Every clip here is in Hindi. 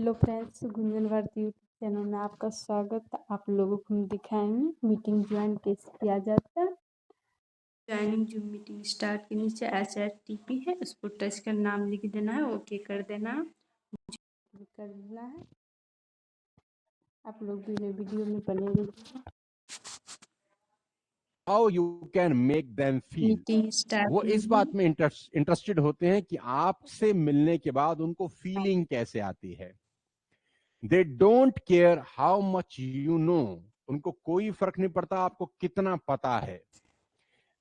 Hello friends, Gunjan Bharti YouTube channel में आपका स्वागत। आप लोगों को हम दिखाएंगे मीटिंग ज्वाइन कैसे किया जाता है। ज्वाइनिंग जूम मीटिंग स्टार्ट के नीचे HRTP है, उसको टच कर नाम लिख देना है, ओके कर देना है, कर देना है। आप लोग भी वीडियो में बने रहिए। How you can make them feel. Meeting start वो इस बात में इंटरेस्टेड होते हैं कि आपसे मिलने के बाद उनको फीलिंग कैसे आती है। They don't care how much you know. उनको कोई फर्क नहीं पड़ता आपको कितना पता है।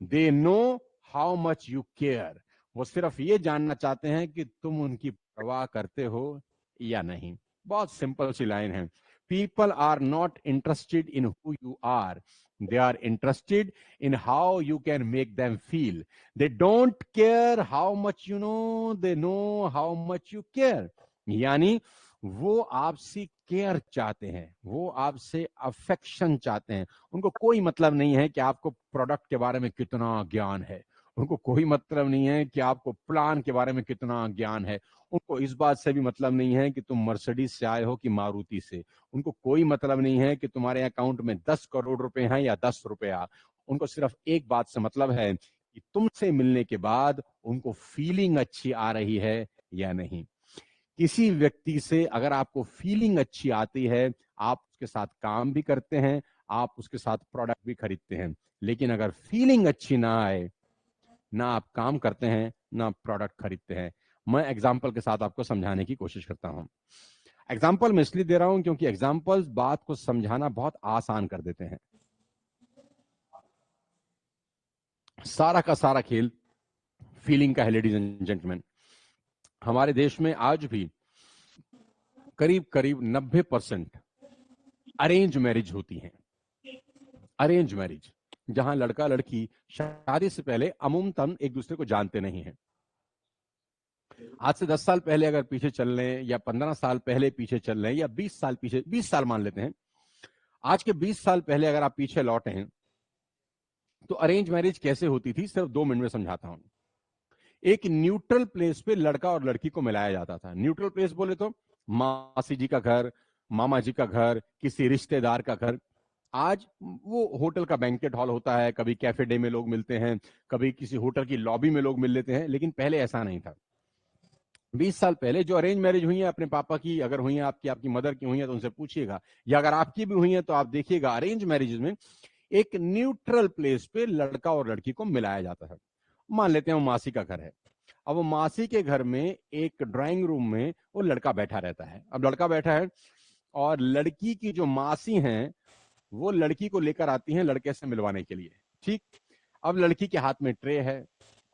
They know how much you care. वो सिर्फ ये जानना चाहते हैं कि तुम उनकी परवाह करते हो या नहीं। बहुत सिंपल सी लाइन है। People are not interested in who you are, they are interested in how you can make them feel. They don't care how much you know, they know how much you care. यानी वो आपसे केयर चाहते हैं, वो आपसे अफेक्शन चाहते हैं। उनको कोई मतलब नहीं है कि आपको प्रोडक्ट के बारे में कितना ज्ञान है, उनको कोई मतलब नहीं है कि आपको प्लान के बारे में कितना ज्ञान है, उनको इस बात से भी मतलब नहीं है कि तुम मर्सिडीज से आए हो कि मारुति से, उनको कोई मतलब नहीं है कि तुम्हारे अकाउंट में 10 करोड़ रुपए हैं या 10 रुपया। उनको सिर्फ एक बात से मतलब है कि तुमसे मिलने के बाद उनको फीलिंग अच्छी आ रही है या नहीं। किसी व्यक्ति से अगर आपको फीलिंग अच्छी आती है, आप उसके साथ काम भी करते हैं, आप उसके साथ प्रोडक्ट भी खरीदते हैं। लेकिन अगर फीलिंग अच्छी ना आए, ना आप काम करते हैं ना प्रोडक्ट खरीदते हैं। मैं एग्जाम्पल के साथ आपको समझाने की कोशिश करता हूं। एग्जाम्पल मैं इसलिए दे रहा हूं क्योंकि एग्जाम्पल्स बात को समझाना बहुत आसान कर देते हैं। सारा का सारा खेल फीलिंग का है। लेडीज एंड जेंटलमैन, हमारे देश में आज भी करीब करीब 90% अरेंज मैरिज होती हैं। अरेंज मैरिज, जहां लड़का लड़की शादी से पहले अमूमतन एक दूसरे को जानते नहीं हैं। आज से 10 साल पहले अगर पीछे चल लें, या 15 साल पहले पीछे चल लें, या 20 साल पीछे, 20 साल मान लेते हैं, आज के 20 साल पहले अगर आप पीछे लौटे हैं तो अरेंज मैरिज कैसे होती थी, सिर्फ 2 मिनट में समझाता हूं। एक न्यूट्रल प्लेस पे लड़का और लड़की को मिलाया जाता था। न्यूट्रल प्लेस बोले तो मासी जी का घर, मामा जी का घर, किसी रिश्तेदार का घर। आज वो होटल का बैंकेट हॉल होता है, कभी कैफे डे में लोग मिलते हैं, कभी किसी होटल की लॉबी में लोग मिल लेते हैं, लेकिन पहले ऐसा नहीं था। 20 साल पहले जो अरेंज मैरिज हुई है, अपने पापा की अगर हुई है, आपकी मदर की हुई है तो उनसे पूछिएगा, या अगर आपकी भी हुई है तो आप देखिएगा, अरेंज मैरिज में एक न्यूट्रल प्लेस पे लड़का और लड़की को मिलाया जाता है। मान लेते हैं वो मासी का घर है। अब वो मासी के घर में एक ड्राइंग रूम में वो लड़का बैठा रहता है। अब लड़का बैठा है और लड़की की जो मासी हैं वो लड़की को लेकर आती हैं लड़के से मिलवाने के लिए। ठीक, अब लड़की के हाथ में ट्रे है,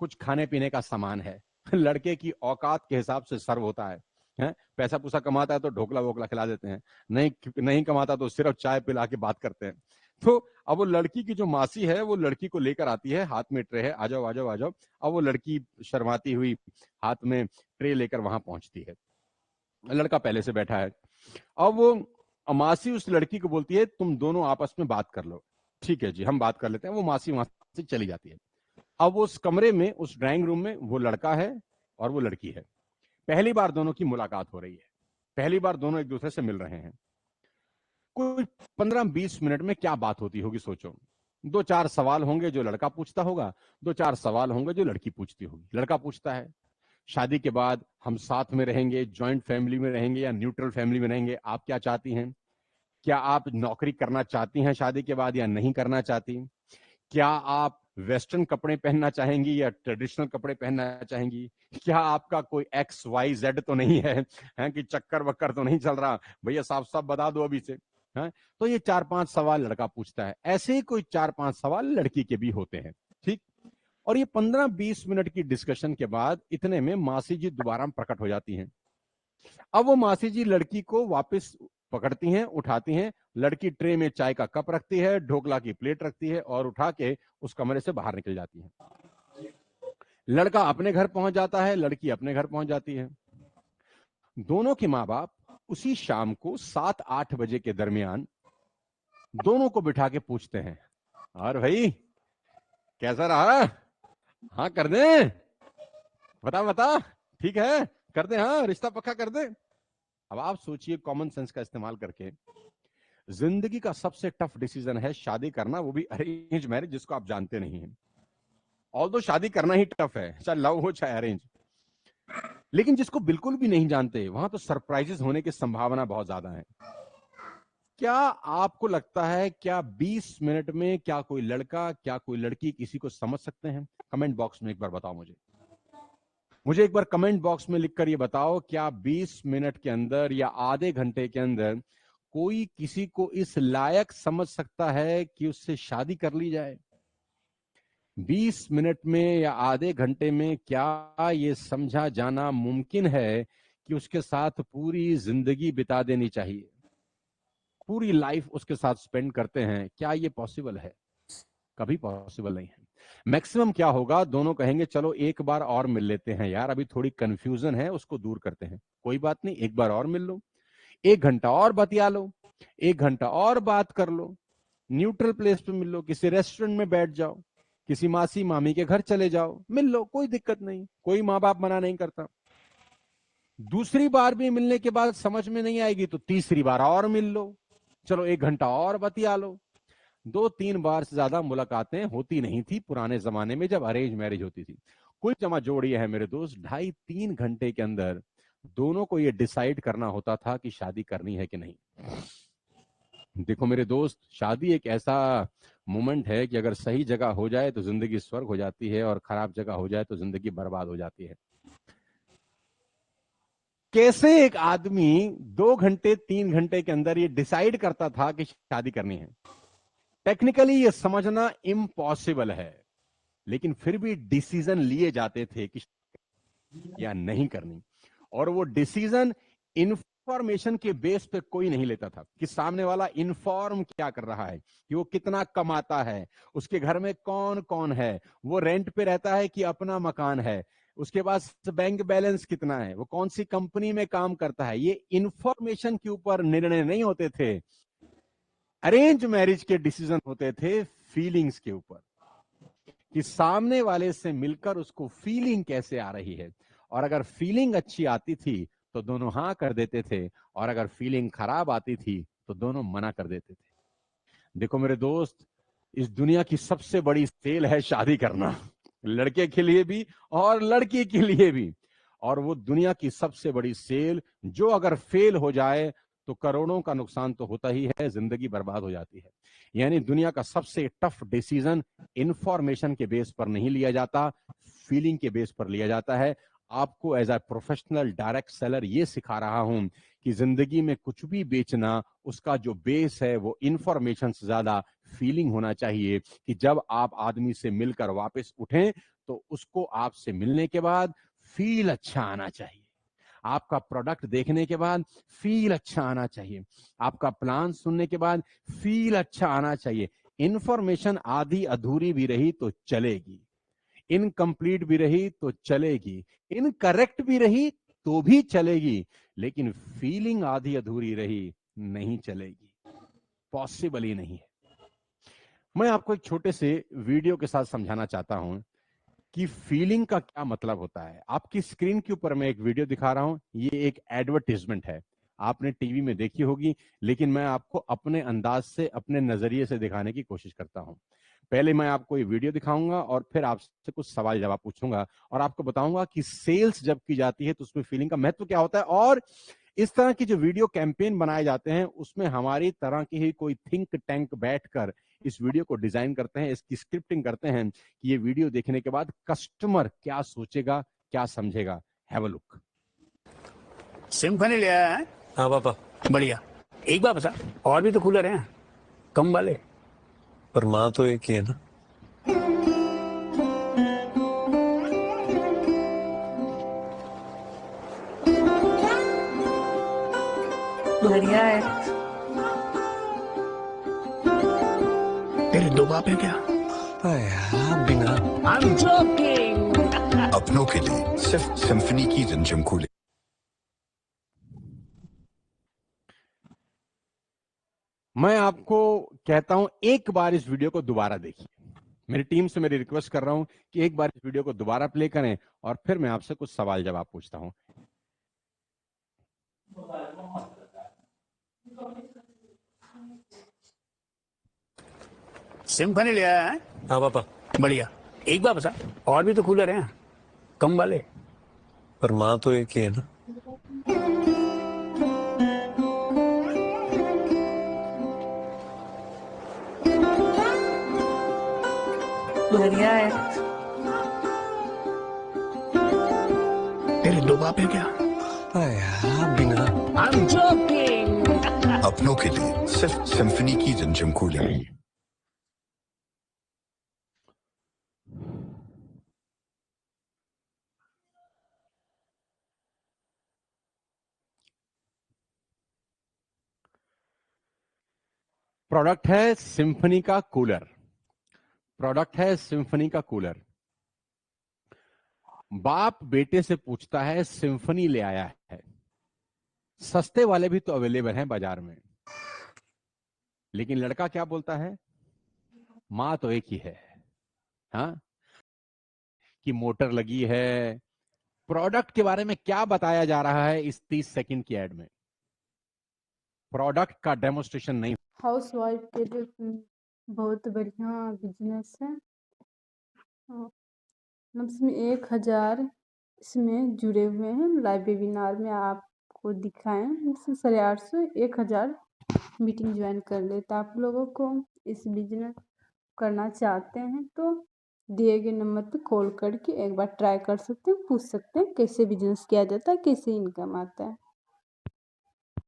कुछ खाने पीने का सामान है। लड़के की औकात के हिसाब से सर्व होता है? पैसा पूसा कमाता है तो ढोकला वोकला खिला देते हैं, नहीं नहीं कमाता तो सिर्फ चाय पिला के बात करते हैं। तो अब वो लड़की की जो मासी है वो लड़की को लेकर आती है, हाथ में ट्रे है, आ जाओ आ जाओ आ जाओ। अब वो लड़की शर्माती हुई हाथ में ट्रे लेकर वहां पहुंचती है। लड़का पहले से बैठा है। अब वो मासी उस लड़की को बोलती है, तुम दोनों आपस में बात कर लो। ठीक है जी, हम बात कर लेते हैं। वो मासी वहां से चली जाती है। अब वो उस कमरे में, उस ड्राइंग रूम में वो लड़का है और वो लड़की है। पहली बार दोनों की मुलाकात हो रही है, पहली बार दोनों एक दूसरे से मिल रहे हैं। कुछ 15-20 मिनट में क्या बात होती होगी सोचो। 2-4 सवाल होंगे जो लड़का पूछता होगा, 2-4 सवाल होंगे जो लड़की पूछती होगी। लड़का पूछता है, शादी के बाद हम साथ में रहेंगे, ज्वाइंट फैमिली में रहेंगे या न्यूट्रल फैमिली में रहेंगे, आप क्या चाहती हैं? क्या आप नौकरी करना चाहती हैं शादी के बाद या नहीं करना चाहती? क्या आप वेस्टर्न कपड़े पहनना चाहेंगी या ट्रेडिशनल कपड़े पहनना चाहेंगी? क्या आपका कोई XYZ तो नहीं है कि चक्कर वक्कर तो नहीं चल रहा? भैया साफ साफ बता दो अभी से। है? तो ये 4-5 सवाल लड़का पूछता है, ऐसे ही कोई 4-5 सवाल लड़की के भी होते हैं। ठीक, और ये 15-20 मिनट की डिस्कशन के बाद इतने में मासी जी दोबारा प्रकट हो जाती हैं। अब वो मासी जी लड़की को वापस पकड़ती हैं, उठाती हैं। लड़की ट्रे में चाय का कप रखती है, ढोकला की प्लेट रखती है और उठा के उस कमरे से बाहर निकल जाती है। लड़का अपने घर पहुंच जाता है, लड़की अपने घर पहुंच जाती है। दोनों के माँ बाप उसी शाम को 7-8 बजे के दरमियान दोनों को बिठा के पूछते हैं, और भाई कैसा रहा? हाँ कर दे, बता बता, ठीक है कर दे, हाँ रिश्ता पक्का कर दे। अब आप सोचिए कॉमन सेंस का इस्तेमाल करके, जिंदगी का सबसे टफ डिसीजन है शादी करना, वो भी अरेंज मैरिज जिसको आप जानते नहीं हैं। ऑल्दो शादी करना ही टफ है, चाहे लव हो चाहे अरेंज, लेकिन जिसको बिल्कुल भी नहीं जानते वहां तो सरप्राइजेस होने की संभावना बहुत ज्यादा है। क्या आपको लगता है क्या 20 मिनट में क्या कोई लड़का क्या कोई लड़की किसी को समझ सकते हैं? कमेंट बॉक्स में एक बार बताओ मुझे एक बार कमेंट बॉक्स में लिखकर ये बताओ, क्या 20 मिनट के अंदर या आधे घंटे के अंदर कोई किसी को इस लायक समझ सकता है कि उससे शादी कर ली जाए? 20 मिनट में या आधे घंटे में क्या ये समझा जाना मुमकिन है कि उसके साथ पूरी जिंदगी बिता देनी चाहिए, पूरी लाइफ उसके साथ स्पेंड करते हैं? क्या ये पॉसिबल है? कभी पॉसिबल नहीं है। मैक्सिमम क्या होगा, दोनों कहेंगे चलो एक बार और मिल लेते हैं यार, अभी थोड़ी कंफ्यूजन है उसको दूर करते हैं, कोई बात नहीं एक बार और मिल लो, 1 घंटा और बतिया लो, 1 घंटा और बात कर लो, न्यूट्रल प्लेस पे मिल लो, किसी रेस्टोरेंट में बैठ जाओ, किसी मासी मामी के घर चले जाओ, मिल लो, कोई दिक्कत नहीं, कोई माँ बाप मना नहीं करता। दूसरी बार भी मिलने के बाद समझ में नहीं आएगी तो तीसरी बार और मिल लो, चलो 1 घंटा और बतिया लो। 2-3 बार से ज्यादा मुलाकातें होती नहीं थी पुराने जमाने में जब अरेंज मैरिज होती थी। कुल जमा जोड़ ये है मेरे दोस्त, 2.5-3 घंटे के अंदर दोनों को ये डिसाइड करना होता था कि शादी करनी है कि नहीं। देखो मेरे दोस्त, शादी एक ऐसा मोमेंट है कि अगर सही जगह हो जाए तो जिंदगी स्वर्ग हो जाती है, और खराब जगह हो जाए तो जिंदगी बर्बाद हो जाती है। कैसे एक आदमी 2 घंटे 3 घंटे के अंदर ये डिसाइड करता था कि शादी करनी है? टेक्निकली ये समझना इम्पॉसिबल है, लेकिन फिर भी डिसीजन लिए जाते थे कि या नहीं करनी, और वो डिसीजन इंफॉर्मेशन के बेस पे कोई नहीं लेता था कि सामने वाला इन्फॉर्म क्या कर रहा है, कि वो कितना कमाता है, उसके घर में कौन कौन है, वो रेंट पे रहता है कि अपना मकान है, उसके पास बैंक बैलेंस कितना है, वो कौन सी कंपनी में काम करता है। ये इंफॉर्मेशन के ऊपर निर्णय नहीं होते थे। अरेंज मैरिज के डिसीजन होते थे फीलिंग्स के ऊपर, कि सामने वाले से मिलकर उसको फीलिंग कैसे आ रही है, और अगर फीलिंग अच्छी आती थी तो दोनों हाँ कर देते थे, और अगर फीलिंग खराब आती थी तो दोनों मना कर देते थे। देखो मेरे दोस्त, इस दुनिया की सबसे बड़ी सेल है शादी करना, लड़के के लिए भी और लड़की के लिए भी। और वो दुनिया की सबसे बड़ी सेल जो अगर फेल हो जाए तो करोड़ों का नुकसान तो होता ही है, जिंदगी बर्बाद हो जाती है। यानी दुनिया का सबसे टफ डिसीजन इंफॉर्मेशन के बेस पर नहीं लिया जाता, फीलिंग के बेस पर लिया जाता है। आपको as a professional direct seller ये सिखा रहा हूं कि जिंदगी में कुछ भी बेचना, उसका जो बेस है वो इंफॉर्मेशन से ज्यादा फीलिंग होना चाहिए, कि जब आप आदमी से मिलकर वापस उठें तो उसको आपसे मिलने के बाद फील अच्छा आना चाहिए, आपका प्रोडक्ट देखने के बाद फील अच्छा आना चाहिए, आपका प्लान सुनने के बाद फील अच्छा आना चाहिए। इंफॉर्मेशन आधी अधूरी भी रही तो चलेगी, इनकम्प्लीट भी रही तो चलेगी, इनकरेक्ट भी रही तो भी चलेगी, लेकिन फीलिंग आधी अधूरी रही नहीं चलेगी, पॉसिबल ही नहीं है। मैं आपको एक छोटे से वीडियो के साथ समझाना चाहता हूं कि फीलिंग का क्या मतलब होता है। आपकी स्क्रीन के ऊपर मैं एक वीडियो दिखा रहा हूं, ये एक एडवर्टीजमेंट है, आपने टीवी में देखी होगी, लेकिन मैं आपको अपने अंदाज से अपने नजरिए से दिखाने की कोशिश करता हूं। पहले मैं आपको ये वीडियो दिखाऊंगा और फिर आपसे कुछ सवाल जवाब पूछूंगा, और आपको बताऊंगा कि सेल्स जब की जाती है तो उसमें फीलिंग का महत्व क्या होता है, और इस तरह की जो वीडियो कैंपेन बनाए जाते हैं उसमें हमारी तरह की ही कोई थिंक टैंक बैठकर इस वीडियो को डिजाइन करते हैं, इसकी स्क्रिप्टिंग करते हैं कि ये वीडियो देखने के बाद कस्टमर क्या सोचेगा, क्या समझेगा। Have a look. सिम्फनी ले आया है? हाँ पापा। बढ़िया। एक बार बता, और भी तो कूलर हैं कम वाले। पर माँ तो एक ही है ना। बढ़िया है। तेरे दो बाप है क्या? यार बिना I'm joking. अपनों के लिए सिर्फ सिम्फनी की रिमझिम कूलिंग। मैं आपको कहता हूं एक बार इस वीडियो को दोबारा देखिए, मेरी टीम से मेरी रिक्वेस्ट कर रहा हूं कि एक बार इस वीडियो को दोबारा प्ले करें और फिर मैं आपसे कुछ सवाल जवाब पूछता हूं। सिम्फनी ले आया है। हाँ पापा, बढ़िया। एक बार बता, और भी तो कूलर हैं कम वाले। पर माँ तो एक ही है ना। बढ़िया है। तेरे दो बाप है क्या? यार बिना I'm joking. अपनों के लिए सिर्फ सिम्फनी की झमझम कूलिंग। प्रोडक्ट है सिम्फनी का कूलर। प्रोडक्ट है सिम्फनी का कूलर। बाप बेटे से पूछता है सिम्फनी ले आया है। सस्ते वाले भी तो अवेलेबल हैं बाजार में, लेकिन लड़का क्या बोलता है? माँ तो एक ही है। हाँ, कि मोटर लगी है। प्रोडक्ट के बारे में क्या बताया जा रहा है इस 30 सेकंड की एड में? प्रोडक्ट का डेमोस्ट्रेशन नहीं। हाउस वाइफ के लिए बहुत बढ़िया बिजनेस है। मतलब इसमें 1000 इसमें जुड़े हुए हैं। लाइव वेबिनार में आपको दिखाएं 850 1000 मीटिंग ज्वाइन कर लेता। आप लोगों को इस बिजनेस करना चाहते हैं तो दिए गए नंबर पे कॉल करके एक बार ट्राई कर सकते हैं, पूछ सकते हैं कैसे बिजनेस किया जाता है, कैसे इनकम आता है।